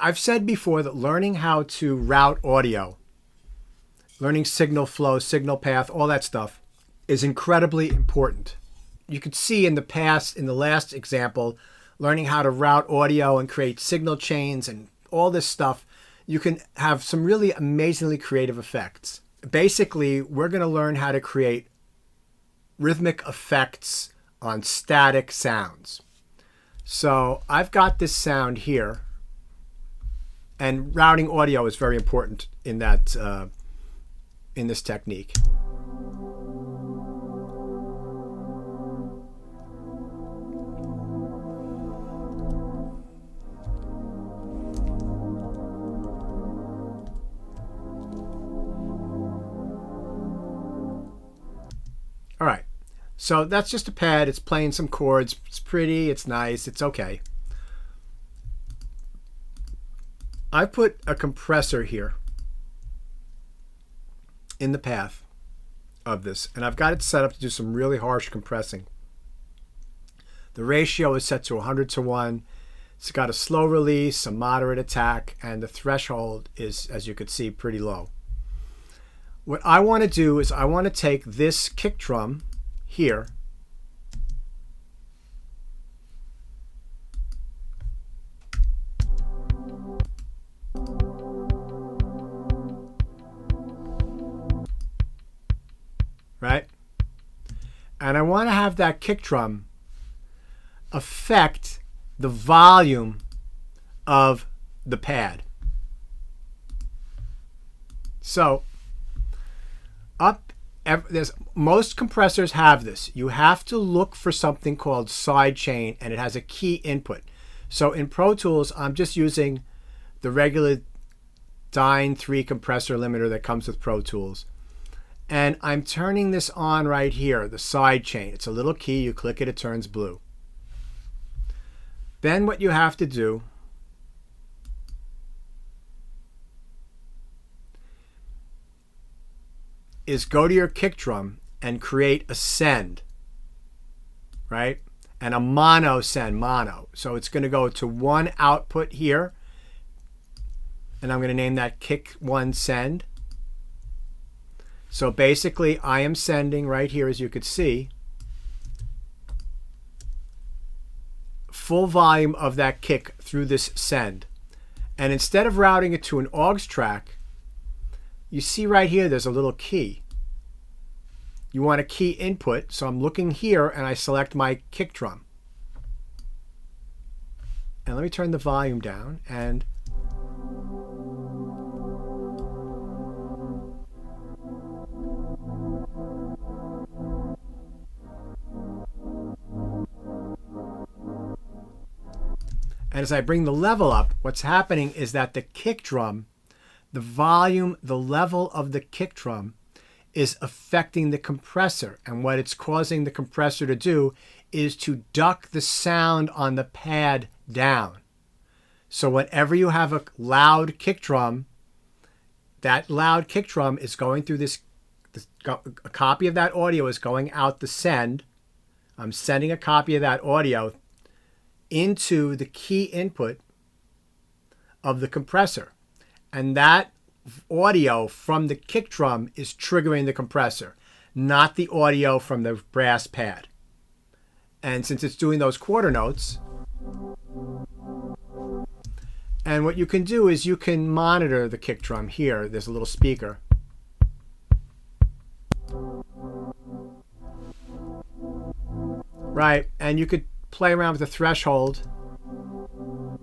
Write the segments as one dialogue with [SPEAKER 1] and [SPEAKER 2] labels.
[SPEAKER 1] I've said before that learning how to route audio, learning signal flow, signal path, all that stuff is incredibly important. You could see in the past, in the last example, learning how to route audio and create signal chains and all this stuff, you can have some really amazingly creative effects. Basically, we're going to learn how to create rhythmic effects on static sounds. So I've got this sound here, and routing audio is very important in that in this technique. All right, so that's just a pad. It's playing some chords. It's pretty, it's nice, it's okay. I put a compressor here in the path of this, and I've got it set up to do some really harsh compressing. The ratio is set to 100:1. It's got a slow release, a moderate attack, and the threshold is, as you could see, pretty low. What I want to do is I want to take this kick drum here right? And I want to have that kick drum affect the volume of the pad. So most compressors have this. You have to look for something called side chain, and it has a key input. So in Pro Tools, I'm just using the regular Dyne 3 compressor limiter that comes with Pro Tools. And I'm turning this on right here, the side chain. It's a little key. You click it, it turns blue. Then what you have to do is go to your kick drum and create a send, right? And a mono send, mono. So it's going to go to one output here, and I'm going to name that kick 1 send. So basically I am sending right here, as you could see, full volume of that kick through this send. And instead of routing it to an aux track, you see right here there's a little key. You want a key input, so I'm looking here and I select my kick drum. And let me turn the volume down, and as I bring the level up, what's happening is that the kick drum, the volume, the level of the kick drum is affecting the compressor. And what it's causing the compressor to do is to duck the sound on the pad down. So whenever you have a loud kick drum, that loud kick drum is going through this, a copy of that audio is going out the send. I'm sending a copy of that audio into the key input of the compressor. And that audio from the kick drum is triggering the compressor, not the audio from the brass pad. And since it's doing those quarter notes, and what you can do is you can monitor the kick drum here. There's a little speaker. Right, and you could play around with the threshold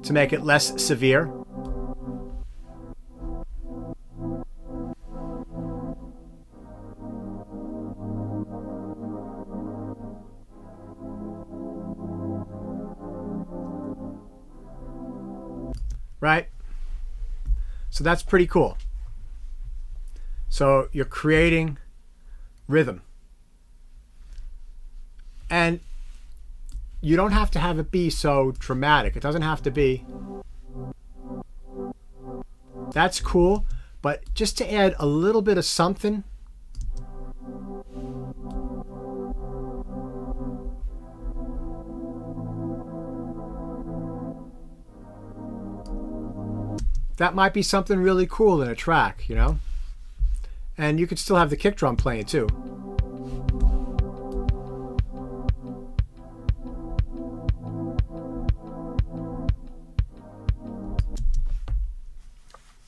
[SPEAKER 1] to make it less severe. Right? So that's pretty cool. So you're creating rhythm. And you don't have to have it be so dramatic. It doesn't have to be. That's cool, but just to add a little bit of something. that might be something really cool in a track, you know? And you could still have the kick drum playing too.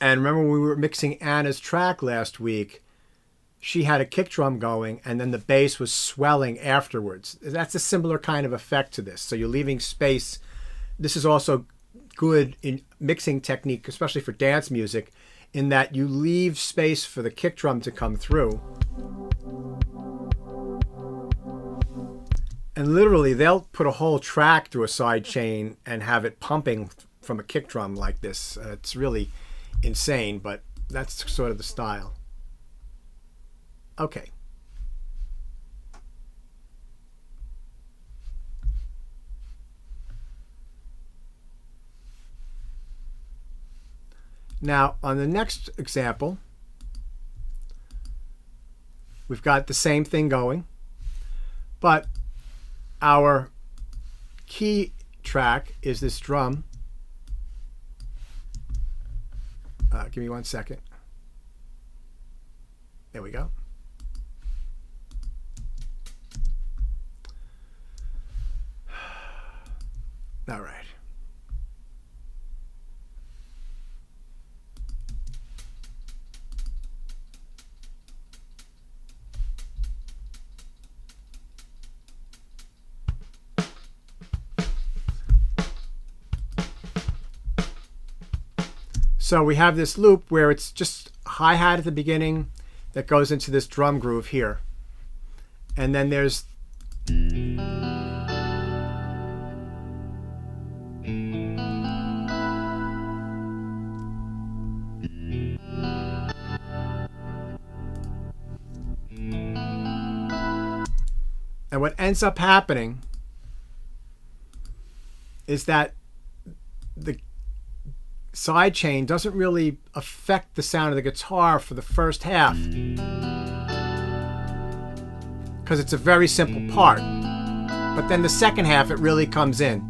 [SPEAKER 1] And remember when we were mixing Anna's track last week, she had a kick drum going and then the bass was swelling afterwards. That's a similar kind of effect to this. So you're leaving space. This is also good in mixing technique, especially for dance music, in that you leave space for the kick drum to come through. And literally they'll put a whole track through a side chain and have it pumping from a kick drum like this. It's really insane, but that's sort of the style. Okay. Now, on the next example, we've got the same thing going, but our key track is this drum. Give me 1 second. There we go. All right. So we have this loop where it's just hi-hat at the beginning that goes into this drum groove here. And then there's and what ends up happening is that the side chain doesn't really affect the sound of the guitar for the first half because it's a very simple part. But then the second half, it really comes in.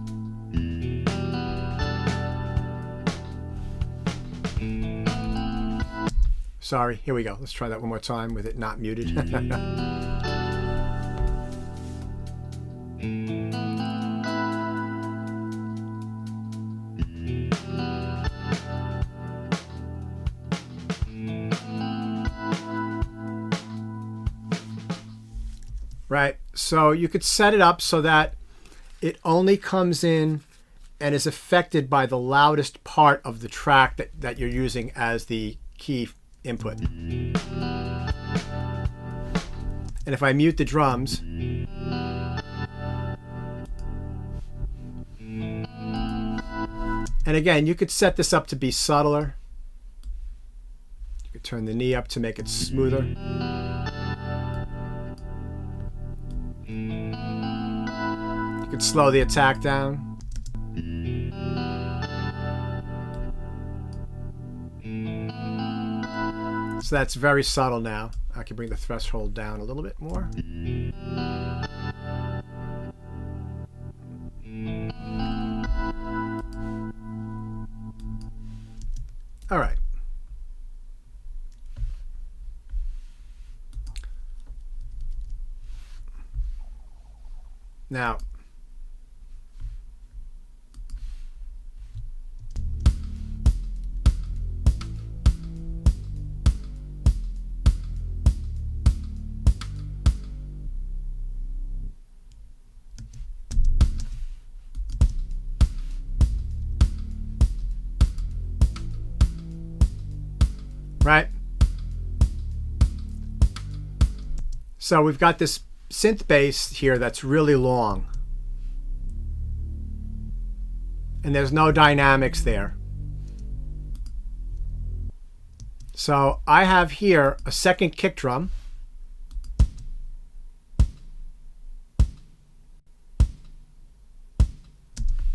[SPEAKER 1] Sorry, here we go. Let's try that one more time with it not muted. Right, so you could set it up so that it only comes in and is affected by the loudest part of the track that you're using as the key input. And if I mute the drums, and again, you could set this up to be subtler. You could turn the knee up to make it smoother. You could slow the attack down. So that's very subtle now. I can bring the threshold down a little bit more. All right. Now, right? So we've got this synth bass here that's really long. And there's no dynamics there. So I have here a second kick drum.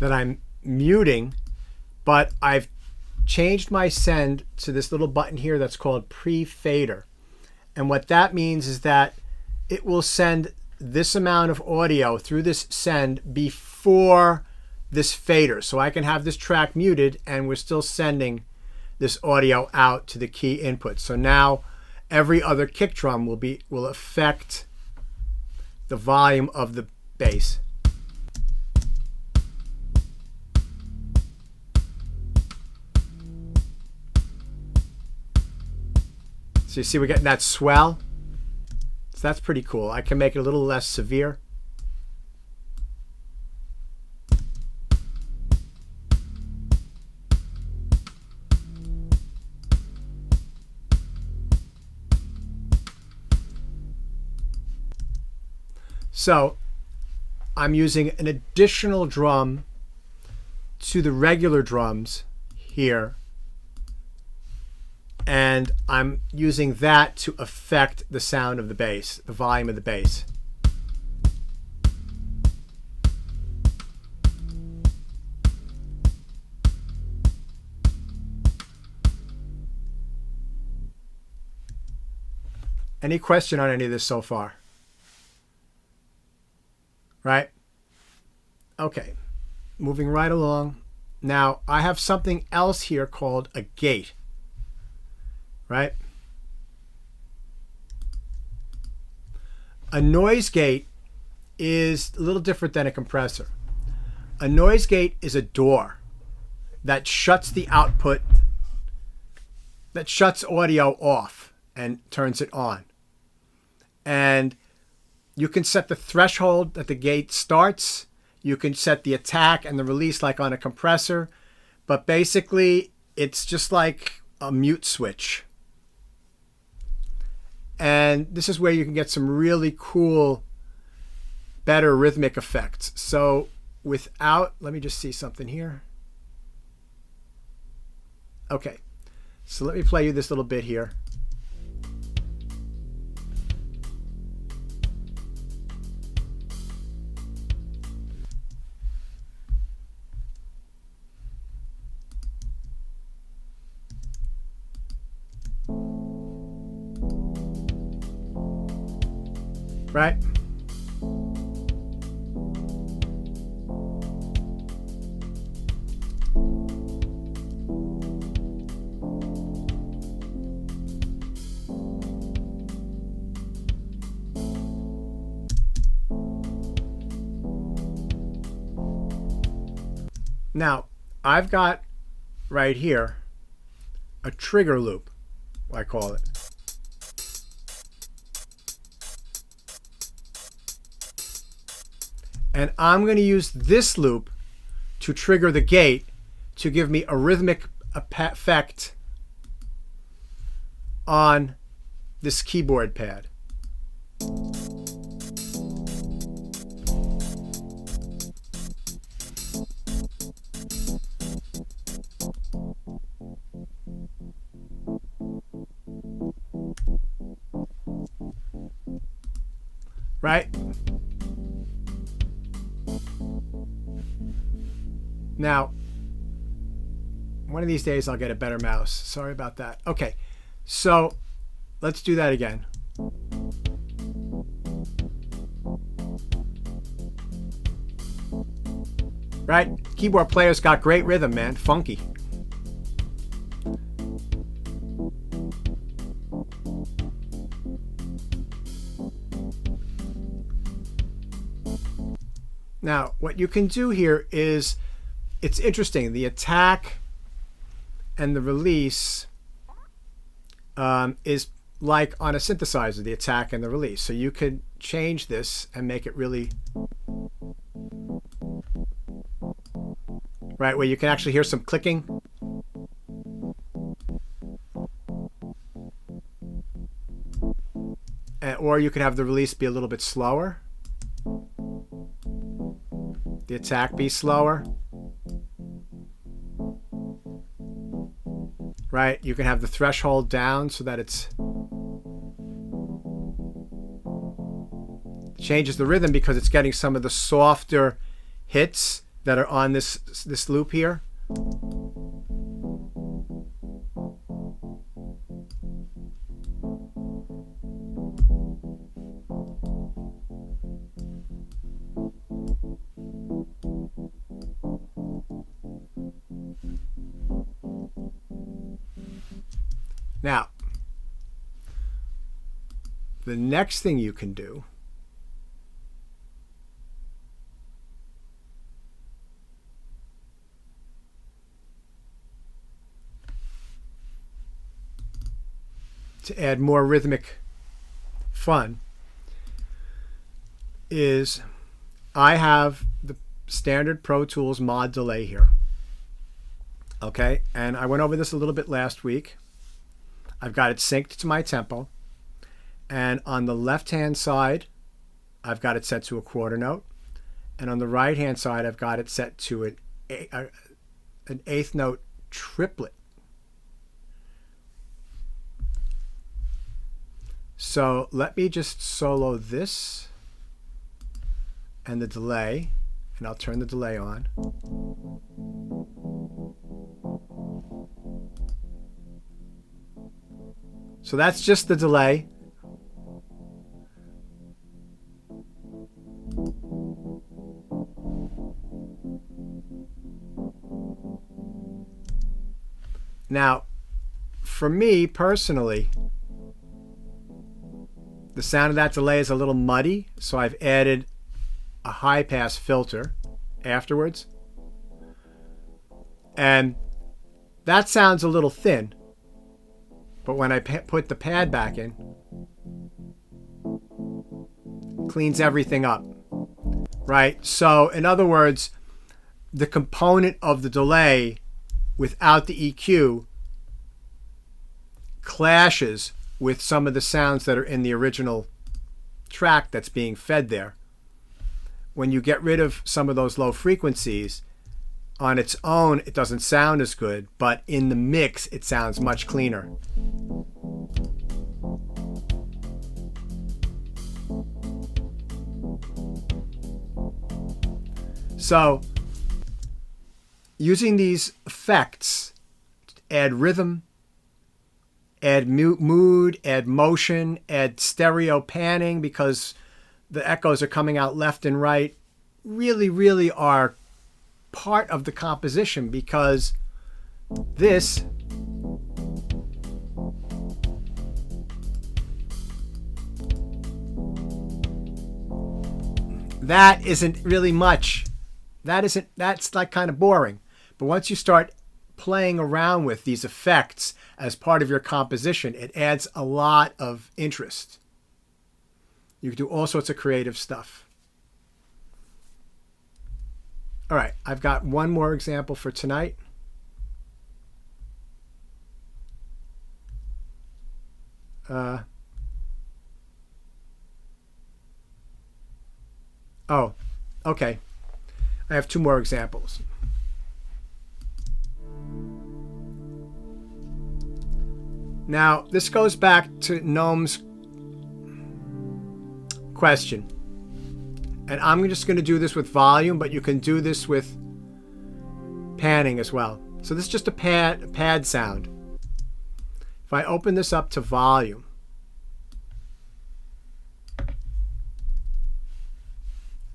[SPEAKER 1] That I'm muting, but I've changed my send to this little button here that's called pre-fader. And what that means is that it will send this amount of audio through this send before this fader. So I can have this track muted and we're still sending this audio out to the key input. So now every other kick drum will affect the volume of the bass. So you see we're getting that swell. So that's pretty cool. I can make it a little less severe. So I'm using an additional drum to the regular drums here, and I'm using that to affect the sound of the bass, the volume of the bass. Any question on any of this so far? Right? Okay, moving right along. Now I have something else here called a gate, right? A noise gate is a little different than a compressor. A noise gate is a door that shuts the output, that shuts audio off and turns it on. And you can set the threshold that the gate starts. You can set the attack and the release like on a compressor. But basically, it's just like a mute switch. And this is where you can get some really cool, better rhythmic effects. So without, let me just see something here. Okay, so let me play you this little bit here. Right? Now, I've got right here a trigger loop, I call it. And I'm going to use this loop to trigger the gate to give me a rhythmic effect on this keyboard pad. Right? Now, one of these days I'll get a better mouse. Sorry about that. Okay, so let's do that again. Right? Keyboard players got great rhythm, man. Funky. Now, what you can do here is, it's interesting. The attack and the release is like on a synthesizer, the attack and the release. So you could change this and make it really, right, where you can actually hear some clicking. Or you could have the release be a little bit slower. The attack be slower. Right? You can have the threshold down so that it's changes the rhythm because it's getting some of the softer hits that are on this loop here. Now, the next thing you can do to add more rhythmic fun is I have the standard Pro Tools mod delay here. Okay, and I went over this a little bit last week. I've got it synced to my tempo. And on the left-hand side, I've got it set to a quarter note. And on the right-hand side, I've got it set to an eighth note triplet. So let me just solo this and the delay, and I'll turn the delay on. So that's just the delay. Now, for me personally, the sound of that delay is a little muddy, so I've added a high pass filter afterwards. And that sounds a little thin, but when I put the pad back in, it cleans everything up, right? So in other words, the component of the delay without the EQ clashes with some of the sounds that are in the original track that's being fed there. When you get rid of some of those low frequencies, on its own it doesn't sound as good, but in the mix it sounds much cleaner. So using these effects to add rhythm, add mood, add motion, add stereo panning, because the echoes are coming out left and right, really are part of the composition, because this that isn't really much. That's like kind of boring. But once you start playing around with these effects as part of your composition, it adds a lot of interest. You can do all sorts of creative stuff. All right, I've got one more example for tonight. Oh, okay. I have two more examples. Now, this goes back to Noam's question. And I'm just going to do this with volume, but you can do this with panning as well. So this is just a pad sound. If I open this up to volume,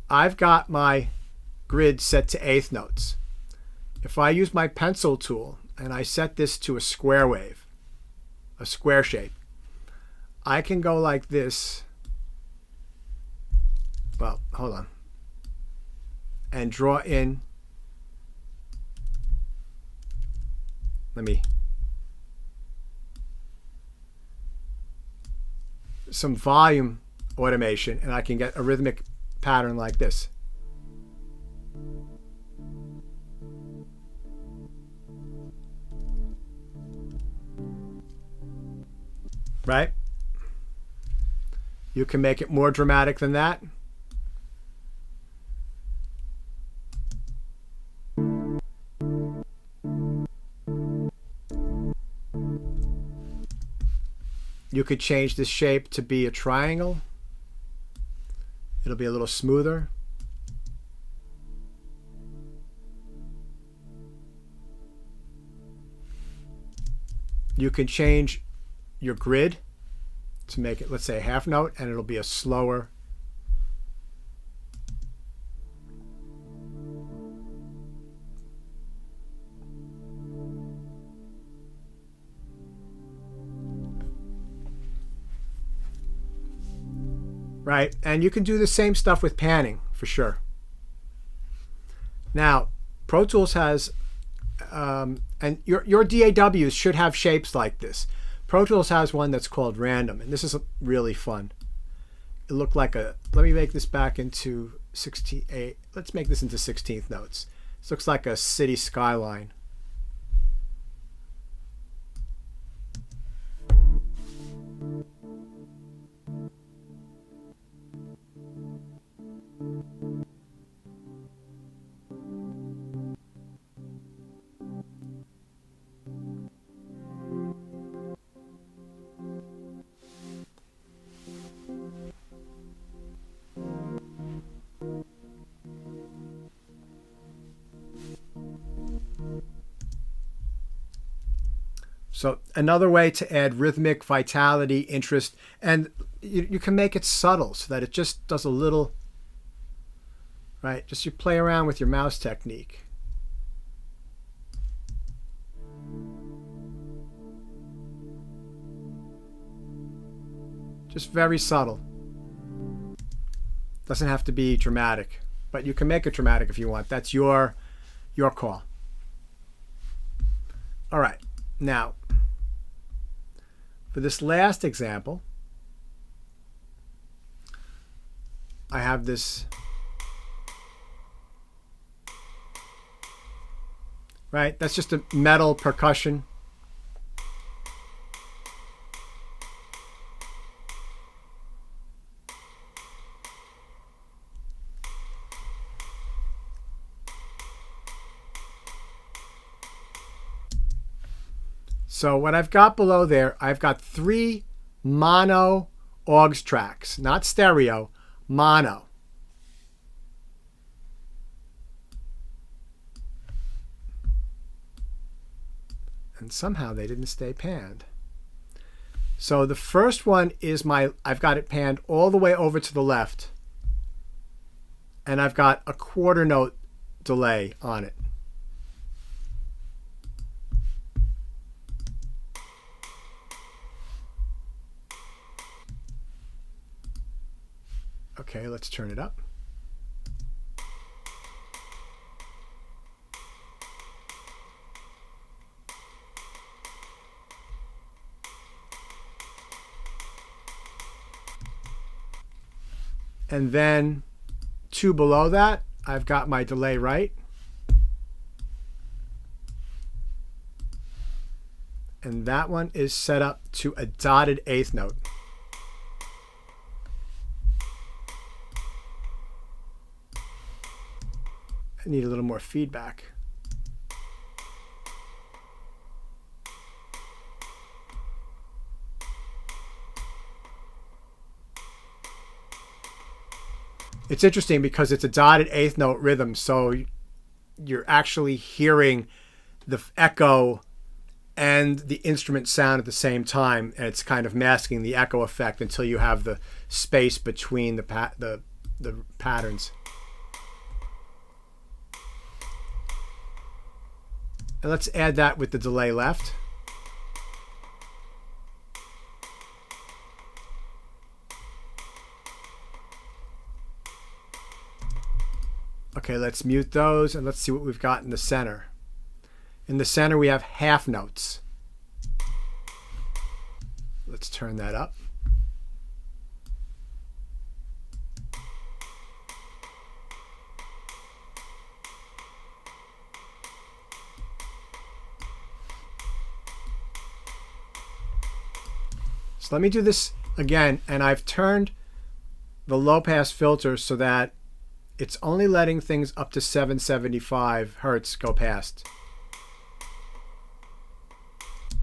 [SPEAKER 1] I've got my grid set to eighth notes. If I use my pencil tool and I set this to a square wave, a square shape, I can go like this. Well, hold on. And draw in. Some volume automation, and I can get a rhythmic pattern like this. Right? You can make it more dramatic than that. You could change this shape to be a triangle. It'll be a little smoother. You can change your grid to make it, let's say, a half note, and it'll be a slower. right? And you can do the same stuff with panning for sure. Now, Pro Tools has, and your DAWs should have shapes like this. Pro Tools has one that's called random, and this is really fun. It looked like a, let me make this back into 68. Let's make this into 16th notes. This looks like a city skyline. So another way to add rhythmic, vitality, interest, and you can make it subtle so that it just does a little, right? Just you play around with your mouse technique. Just very subtle. Doesn't have to be dramatic, but you can make it dramatic if you want. That's your call. All right, now for this last example, I have this, right? That's just a metal percussion. So what I've got below there, I've got 3 mono aux tracks, not stereo, mono. And somehow they didn't stay panned. So the first one is I've got it panned all the way over to the left. And I've got a quarter note delay on it. Okay, let's turn it up. And then 2 below that, I've got my delay right. And that one is set up to a dotted 8th note. I need a little more feedback. It's interesting because it's a dotted 8th note rhythm, so you're actually hearing the echo and the instrument sound at the same time, and it's kind of masking the echo effect until you have the space between the patterns. And let's add that with the delay left. Okay, let's mute those and let's see what we've got in the center. In the center we have half notes. Let's turn that up. So let me do this again, and I've turned the low pass filter so that it's only letting things up to 775 hertz go past.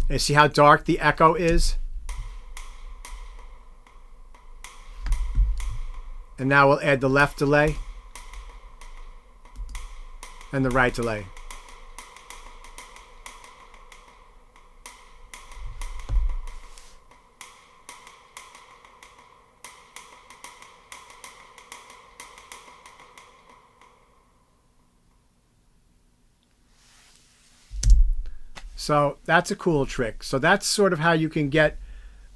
[SPEAKER 1] And you see how dark the echo is? And now we'll add the left delay and the right delay. So that's a cool trick. So that's sort of how you can get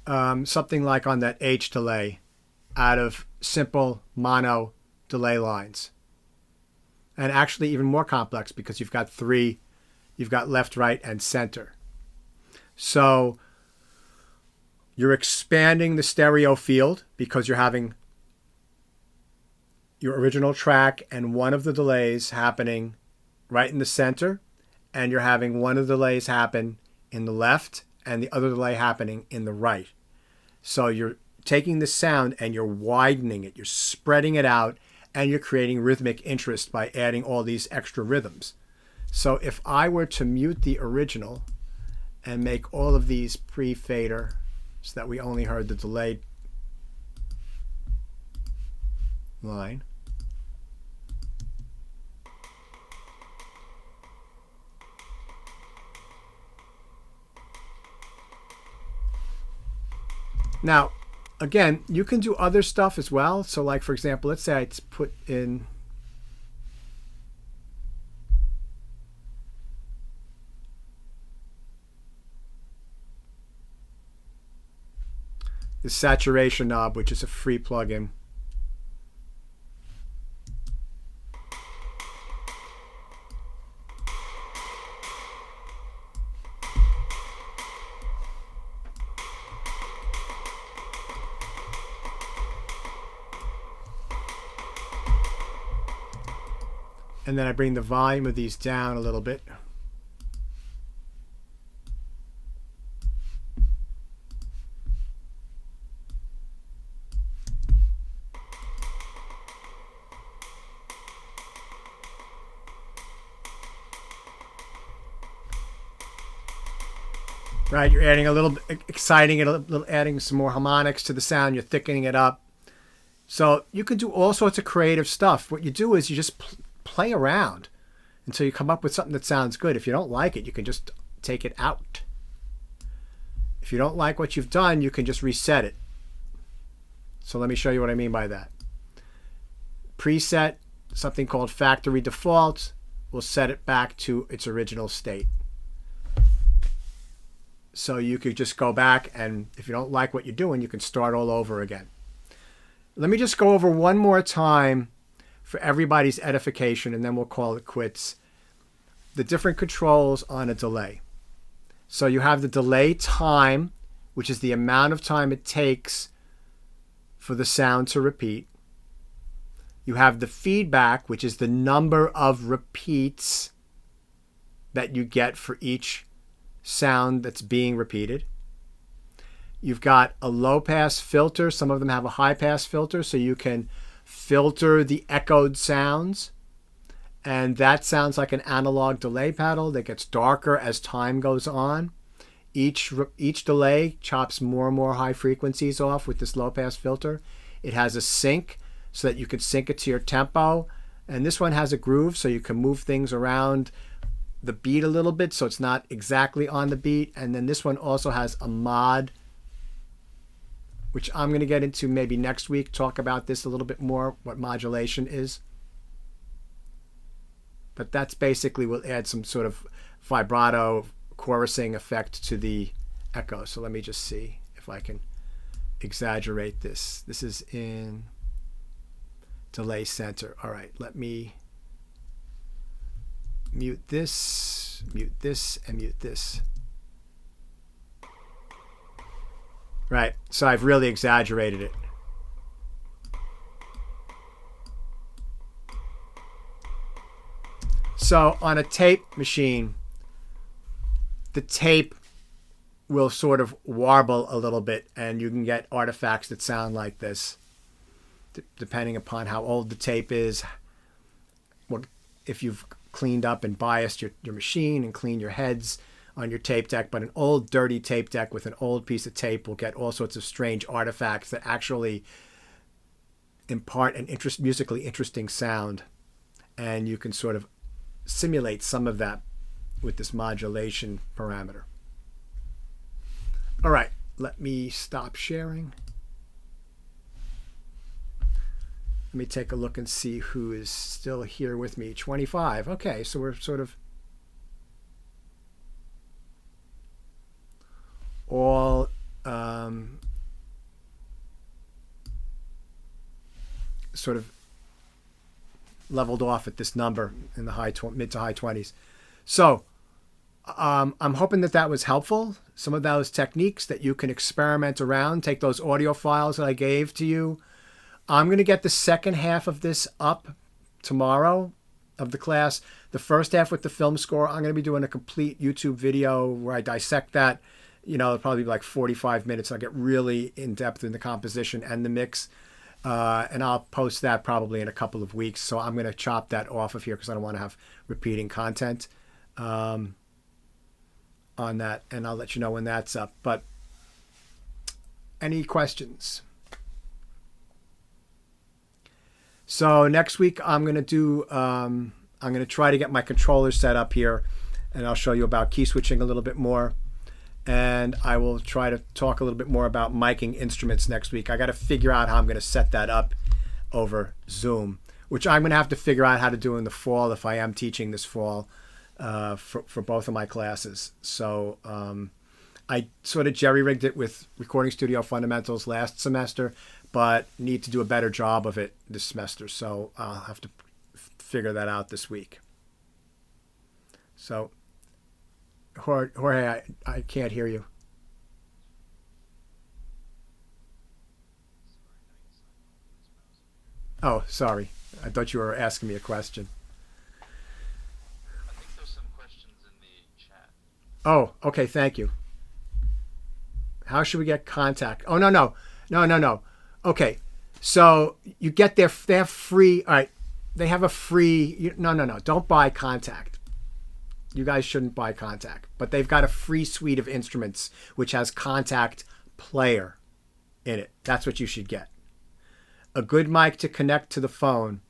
[SPEAKER 1] something like on that H delay out of simple mono delay lines. And actually even more complex because you've got three, you've got left, right, and center. So you're expanding the stereo field because you're having your original track and one of the delays happening right in the center, and you're having one of the delays happen in the left and the other delay happening in the right. So you're taking the sound and you're widening it, you're spreading it out, and you're creating rhythmic interest by adding all these extra rhythms. So if I were to mute the original and make all of these pre-fader so that we only heard the delayed line. Now, again, you can do other stuff as well. So like, for example, let's say I put in the saturation knob, which is a free plugin. And then I bring the volume of these down a little bit. Right, you're adding a little, exciting it, a little, adding some more harmonics to the sound. You're thickening it up. So you can do all sorts of creative stuff. What you do is you just play around until you come up with something that sounds good. If you don't like it, you can just take it out. If you don't like what you've done, you can just reset it. So let me show you what I mean by that. Preset, something called factory default, will set it back to its original state. So you could just go back, and if you don't like what you're doing, you can start all over again. Let me just go over one more time for everybody's edification, and then we'll call it quits. The different controls on a delay. So you have the delay time, which is the amount of time it takes for the sound to repeat. You have the feedback, which is the number of repeats that you get for each sound that's being repeated. You've got a low pass filter. Some of them have a high pass filter, so you can filter the echoed sounds. And that sounds like an analog delay pedal that gets darker as time goes on. Each delay chops more and more high frequencies off with this low pass filter. It has a sync so that you can sync it to your tempo. And this one has a groove so you can move things around the beat a little bit so it's not exactly on the beat. And then this one also has a mod, which I'm going to get into maybe next week, talk about this a little bit more, what modulation is. But that's basically, will add some sort of vibrato chorusing effect to the echo. So let me just see if I can exaggerate this. This is in delay center. All right, let me mute this, and mute this. Right, so I've really exaggerated it. So on a tape machine, the tape will sort of warble a little bit, and you can get artifacts that sound like this, depending upon how old the tape is. What if you've cleaned up and biased your machine and cleaned your heads on your tape deck, but an old dirty tape deck with an old piece of tape will get all sorts of strange artifacts that actually impart an musically interesting sound, and you can sort of simulate some of that with this modulation parameter. All right, let me stop sharing. Let me take a look and see who is still here with me. 25. Okay, so we're sort of all sort of leveled off at this number in the mid to high 20s. So I'm hoping that that was helpful. Some of those techniques that you can experiment around, take those audio files that I gave to you. I'm going to get the second half of this up tomorrow of the class. The first half with the film score, I'm going to be doing a complete YouTube video where I dissect that. It'll probably be like 45 minutes. I'll get really in depth in the composition and the mix. And I'll post that probably in a couple of weeks. So I'm going to chop that off of here because I don't want to have repeating content on that. And I'll let you know when that's up. But any questions? So next week I'm going to do, I'm going to try to get my controller set up here, and I'll show you about key switching a little bit more. And I will try to talk a little bit more about miking instruments next week. I got to figure out how I'm going to set that up over Zoom, which I'm going to have to figure out how to do in the fall if I am teaching this fall for both of my classes. So I sort of jerry-rigged it with Recording Studio Fundamentals last semester, but need to do a better job of it this semester. So I'll have to figure that out this week. So Jorge, I can't hear you. Oh, sorry. I thought you were asking me a question.
[SPEAKER 2] I think there's some questions in the chat.
[SPEAKER 1] Oh, okay. Thank you. How should we get contact? Oh, no. Okay. So you get they have free. All right. They have a free. No. Don't buy contact. You guys shouldn't buy contact, but they've got a free suite of instruments which has contact player in it. That's what you should get. A good mic to connect to the phone.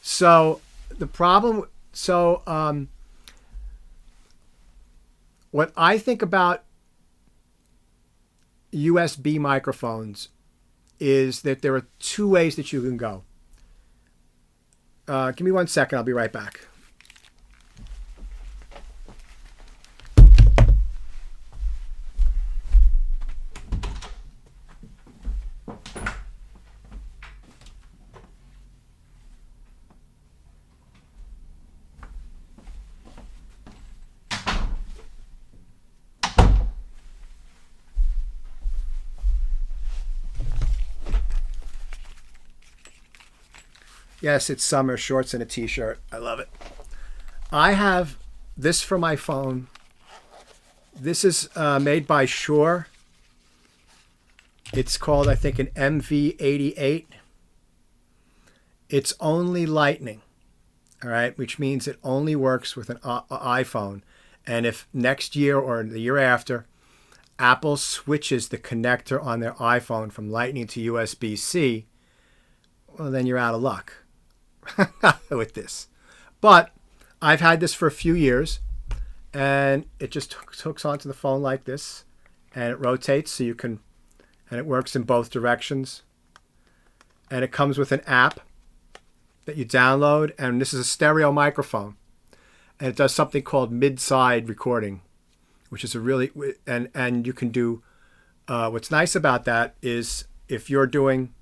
[SPEAKER 1] So the problem, what I think about USB microphones is that there are two ways that you can go. Give me 1 second. I'll be right back. Yes, it's summer, shorts and a t-shirt. I love it. I have this for my phone. This is made by Shure. It's called, I think, an MV88. It's only Lightning, all right, which means it only works with an iPhone. And if next year or the year after, Apple switches the connector on their iPhone from Lightning to USB-C, well, then you're out of luck with this. But I've had this for a few years, and it just hooks onto the phone like this, and it rotates so you can, and it works in both directions. And it comes with an app that you download, and this is a stereo microphone, and it does something called mid-side recording, which is a really, and you can do, what's nice about that is if you're doing,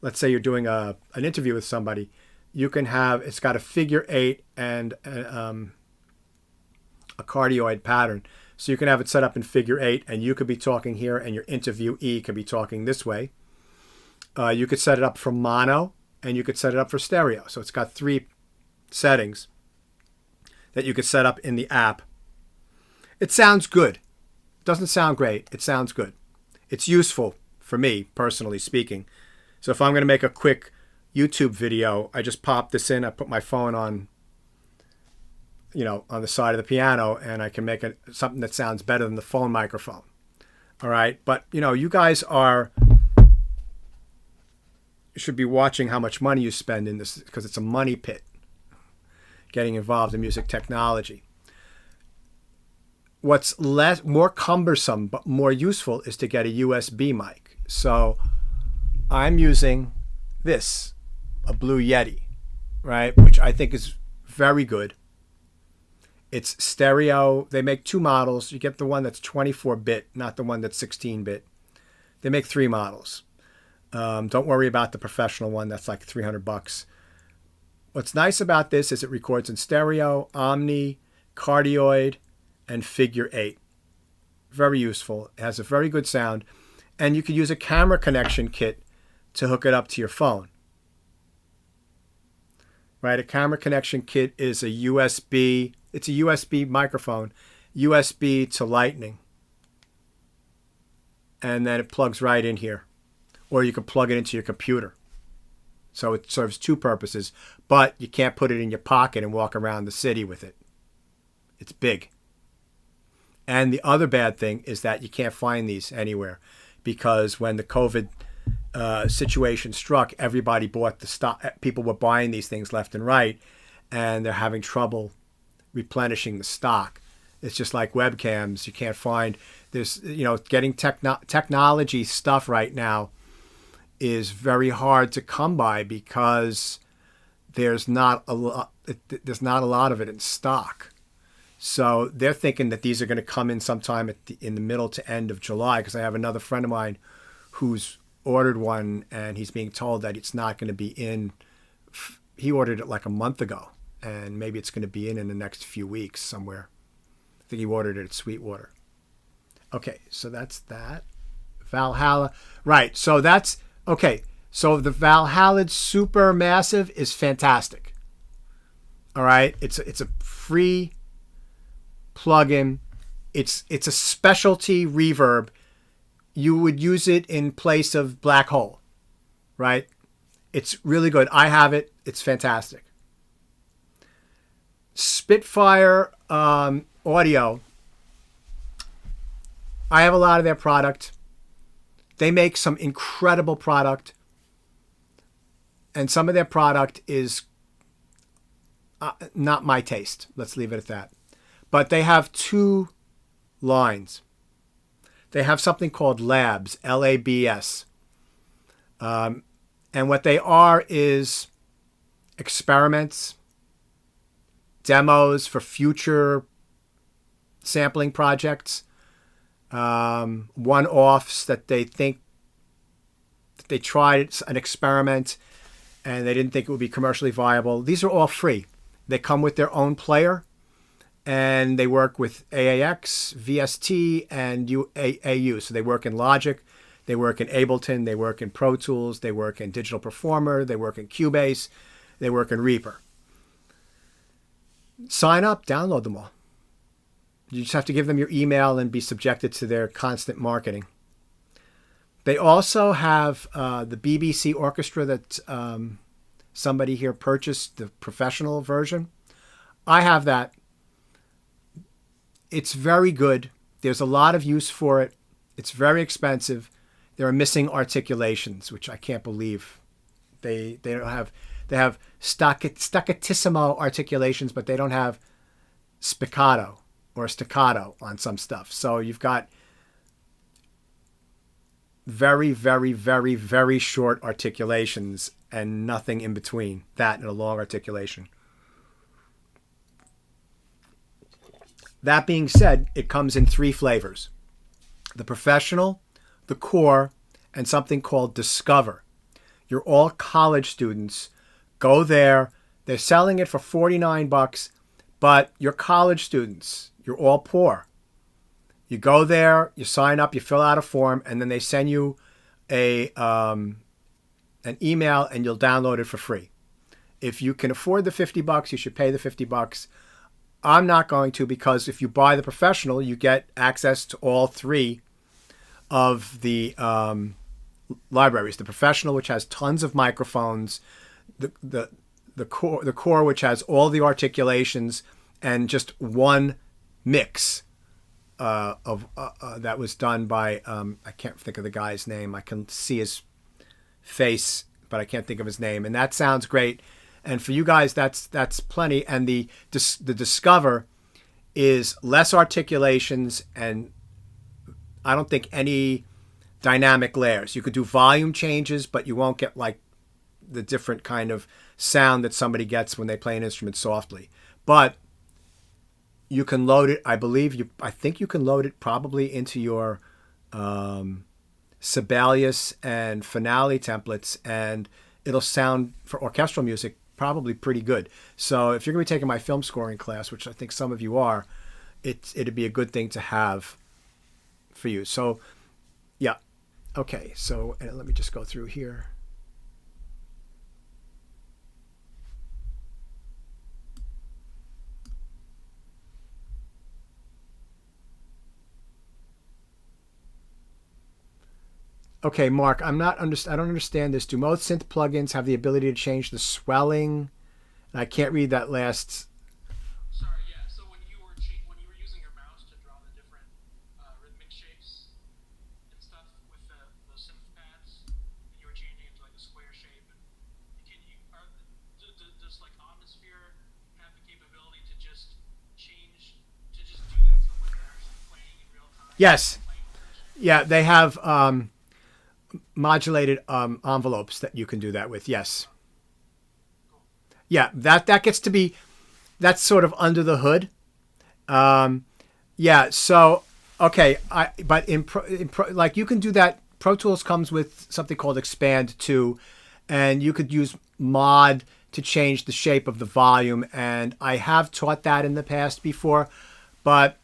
[SPEAKER 1] let's say you're doing an interview with somebody, you can have, it's got a figure 8 and a cardioid pattern. So you can have it set up in figure 8, and you could be talking here, and your interviewee could be talking this way. You could set it up for mono, and you could set it up for stereo. So it's got 3 settings that you could set up in the app. It sounds good. It doesn't sound great. It sounds good. It's useful for me, personally speaking. So if I'm going to make a quick YouTube video, I just pop this in, I put my phone on, on the side of the piano, and I can make something that sounds better than the phone microphone. All right. But, you guys should be watching how much money you spend in this, because it's a money pit, getting involved in music technology. What's more cumbersome but more useful is to get a USB mic. So I'm using this, a Blue Yeti, right? Which I think is very good. It's stereo. They make 2 models. You get the one that's 24-bit, not the one that's 16-bit. They make 3 models. Don't worry about the professional one. That's like $300. What's nice about this is it records in stereo, omni, cardioid, and figure 8. Very useful. It has a very good sound. And you could use a camera connection kit to hook it up to your phone. Right? A camera connection kit is a USB. It's a USB microphone, USB to Lightning. And then it plugs right in here. Or you can plug it into your computer. So it serves two purposes, but you can't put it in your pocket and walk around the city with it. It's big. And the other bad thing is that you can't find these anywhere, because when the COVID situation struck, everybody bought the stock. People were buying these things left and right, and they're having trouble replenishing the stock. It's just like webcams. You can't find this, getting technology stuff right now is very hard to come by because there's not a lot of it in stock. So they're thinking that these are going to come in sometime in the middle to end of July, because I have another friend of mine who's ordered one and he's being told that it's not going to be in. He ordered it like a month ago, and maybe it's going to be in the next few weeks somewhere. I think he ordered it at Sweetwater. Okay, so that's that. Valhalla. Right, so that's... Okay, so the Valhalla Super Massive is fantastic. All right, it's a free plugin. It's a specialty reverb. You would use it in place of Black Hole, right? It's really good. I have it. It's fantastic. Spitfire Audio. I have a lot of their product. They make some incredible product, and some of their product is not my taste. Let's leave it at that. But they have two lines. They have something called Labs, L-A-B-S. And what they are is experiments, demos for future sampling projects, one-offs that they think that they tried an experiment and they didn't think it would be commercially viable. These are all free. They come with their own player, and they work with AAX, VST, and AU. So they work in Logic, they work in Ableton, they work in Pro Tools, they work in Digital Performer, they work in Cubase, they work in Reaper. Sign up, download them all. You just have to give them your email and be subjected to their constant marketing. They also have the BBC Orchestra that somebody here purchased, the professional version. I have that. It's very good. There's a lot of use for it. It's very expensive. There are missing articulations, which I can't believe. They don't have. They have staccatissimo articulations, but they don't have spiccato or staccato on some stuff. So you've got very, very, very, very short articulations and nothing in between that and a long articulation. That being said, it comes in 3 flavors: the professional, the core, and something called Discover. You're all college students. Go there. They're selling it for $49, but you're college students. You're all poor. You go there, you sign up, you fill out a form, and then they send you an email, and you'll download it for free. If you can afford the $50, you should pay the $50. I'm not going to, because if you buy the professional, you get access to all 3 of the libraries. The professional, which has tons of microphones, the core, which has all the articulations, and just one mix that was done by I can't think of the guy's name. I can see his face, but I can't think of his name. And that sounds great. And for you guys, that's plenty. And the Discover is less articulations, and I don't think any dynamic layers. You could do volume changes, but you won't get like the different kind of sound that somebody gets when they play an instrument softly. But you can load it. I think you can load it probably into your Sibelius and Finale templates, and it'll sound for orchestral music probably pretty good. So if you're going to be taking my film scoring class, which I think some of you are, it'd be a good thing to have for you. So yeah. Okay. So and let me just go through here. Okay, Mark, I don't understand this. Do most synth plugins have the ability to change the swelling? And I can't read that last.
[SPEAKER 3] Sorry, yeah. So when you were using your mouse to draw the different rhythmic shapes and stuff with those synth pads, and you were changing it to like a square shape. And does like Omnisphere have the capability to just do that so when they're actually playing in real time?
[SPEAKER 1] Yes. Yeah, they have modulated envelopes that you can do that with. Yes. Yeah, that gets to be, that's sort of under the hood. Yeah. So okay, but in Pro, like you can do that. Pro Tools comes with something called Expand 2, and you could use Mod to change the shape of the volume. And I have taught that in the past before, but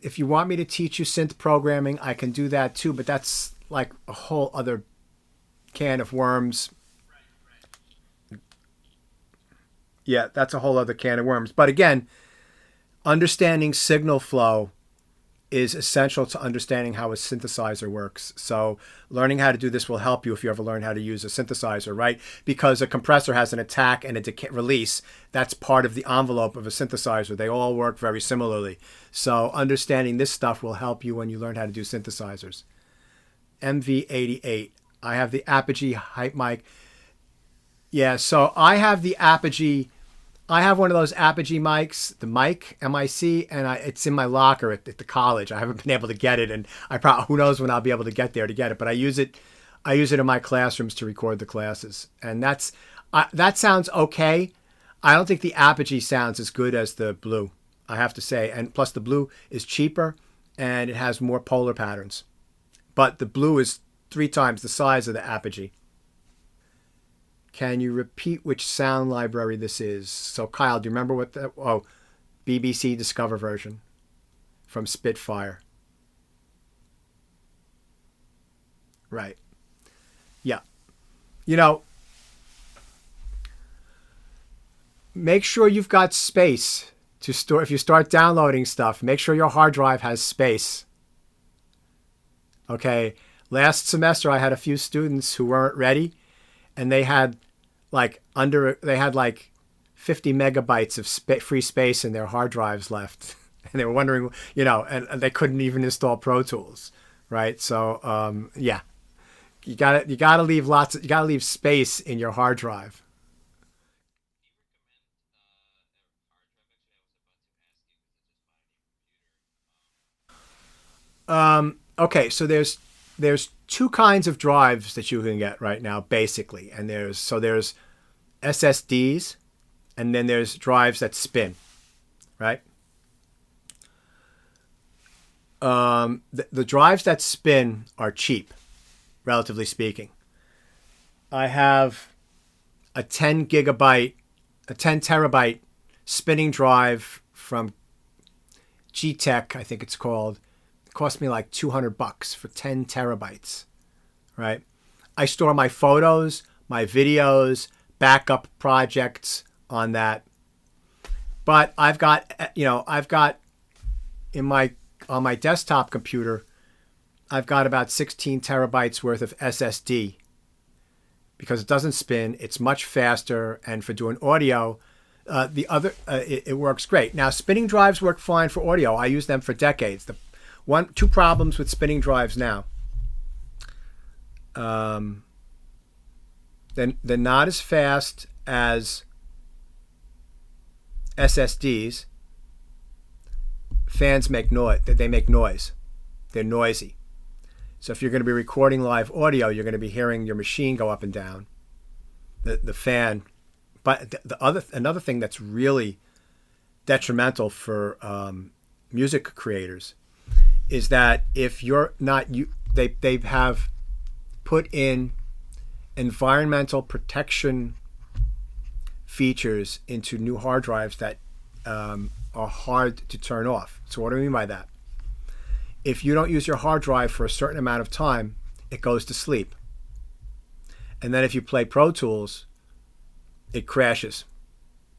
[SPEAKER 1] if you want me to teach you synth programming, I can do that too, but that's like a whole other can of worms.
[SPEAKER 3] Right.
[SPEAKER 1] Yeah, that's a whole other can of worms. But again, understanding signal flow is essential to understanding how a synthesizer works. So learning how to do this will help you if you ever learn how to use a synthesizer, right? Because a compressor has an attack and a release. That's part of the envelope of a synthesizer. They all work very similarly. So understanding this stuff will help you when you learn how to do synthesizers. MV88. I have the Apogee Hype Mic. Yeah, so I have the Apogee. I have one of those Apogee mics, the mic, M-I-C, and it's in my locker at the college. I haven't been able to get it, and who knows when I'll be able to get there to get it. But I use it in my classrooms to record the classes, and that sounds okay. I don't think the Apogee sounds as good as the Blue, I have to say, and plus the Blue is cheaper and it has more polar patterns, but the Blue is 3 times the size of the Apogee. Can you repeat which sound library this is? So Kyle, do you remember what BBC Discover version from Spitfire. Right. Yeah. Make sure you've got space to store. If you start downloading stuff, make sure your hard drive has space. Okay. Last semester, I had a few students who weren't ready, and they had like 50 megabytes of free space in their hard drives left. And they were wondering, and they couldn't even install Pro Tools. Right. So, yeah, you gotta leave space in your hard drive. Okay, so there's 2 kinds of drives that you can get right now, basically, and there's SSDs, and then there's drives that spin, right? The drives that spin are cheap, relatively speaking. I have a 10 terabyte spinning drive from G-Tech, I think it's called. Cost me like $200 for 10 terabytes, right? I store my photos, my videos, backup projects on that. But I've got on my desktop computer, I've got about 16 terabytes worth of SSD because it doesn't spin. It's much faster, and for doing audio, it works great. Now, spinning drives work fine for audio. I use them for decades. Two problems with spinning drives now. They're not as fast as SSDs. Fans make noise. They make noise. They're noisy. So if you're going to be recording live audio, you're going to be hearing your machine go up and down. The fan. But another thing that's really detrimental for music creators is that if you're not you, they have put in environmental protection features into new hard drives that are hard to turn off. So what do I mean by that? If you don't use your hard drive for a certain amount of time, it goes to sleep. And then if you play Pro Tools, it crashes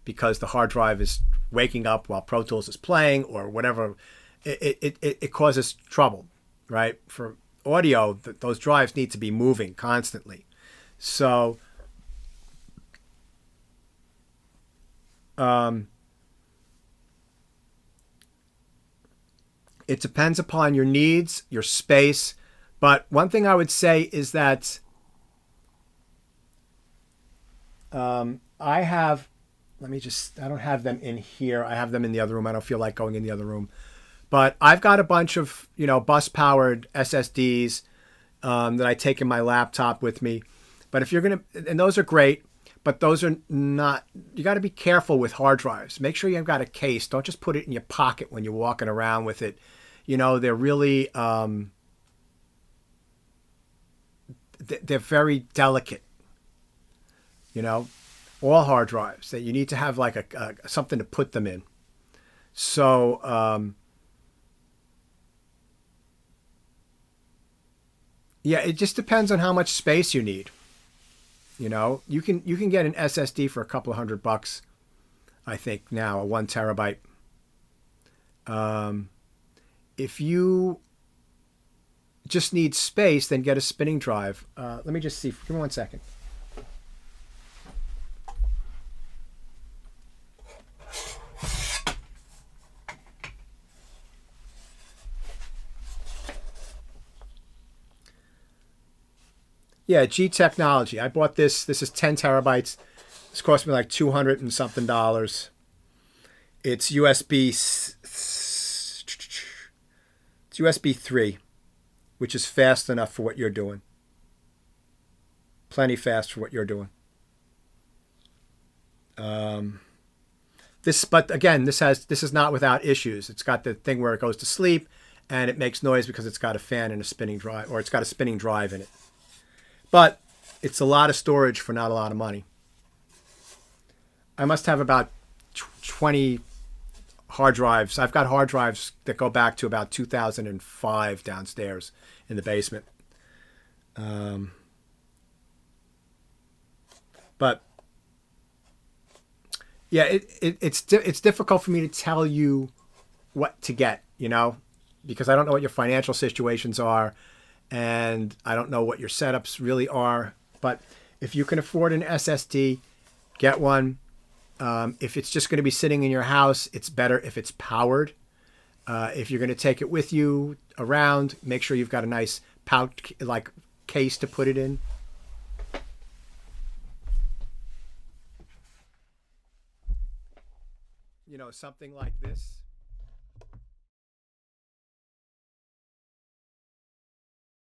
[SPEAKER 1] because the hard drive is waking up while Pro Tools is playing or whatever. It causes trouble, right? For audio, those drives need to be moving constantly. So it depends upon your needs, your space. But one thing I would say is that I don't have them in here. I have them in the other room. I don't feel like going in the other room. But I've got a bunch of, bus-powered SSDs that I take in my laptop with me. But if you're going to, and those are great, but those are not, you got to be careful with hard drives. Make sure you've got a case. Don't just put it in your pocket when you're walking around with it. They're really, they're very delicate. All hard drives that you need to have like something to put them in. So, yeah, it just depends on how much space you need. You can get an SSD for a couple of $100, I think now, a 1 terabyte. If you just need space, then get a spinning drive. Let me just see. Give me 1 second. Yeah, G Technology. I bought this. This is 10 terabytes. This cost me like $200 and something. It's USB. It's USB 3, which is fast enough for what you're doing. Plenty fast for what you're doing. But again, this is not without issues. It's got the thing where it goes to sleep, and it makes noise because it's got a fan and a spinning drive, or it's got a spinning drive in it. But it's a lot of storage for not a lot of money. I must have about 20 hard drives. I've got hard drives that go back to about 2005 downstairs in the basement. But yeah, it's difficult for me to tell you what to get, because I don't know what your financial situations are. And I don't know what your setups really are. But if you can afford an SSD, get one. If it's just going to be sitting in your house, it's better if it's powered. If you're going to take it with you around, make sure you've got a nice pouch, like case to put it in. Something like this.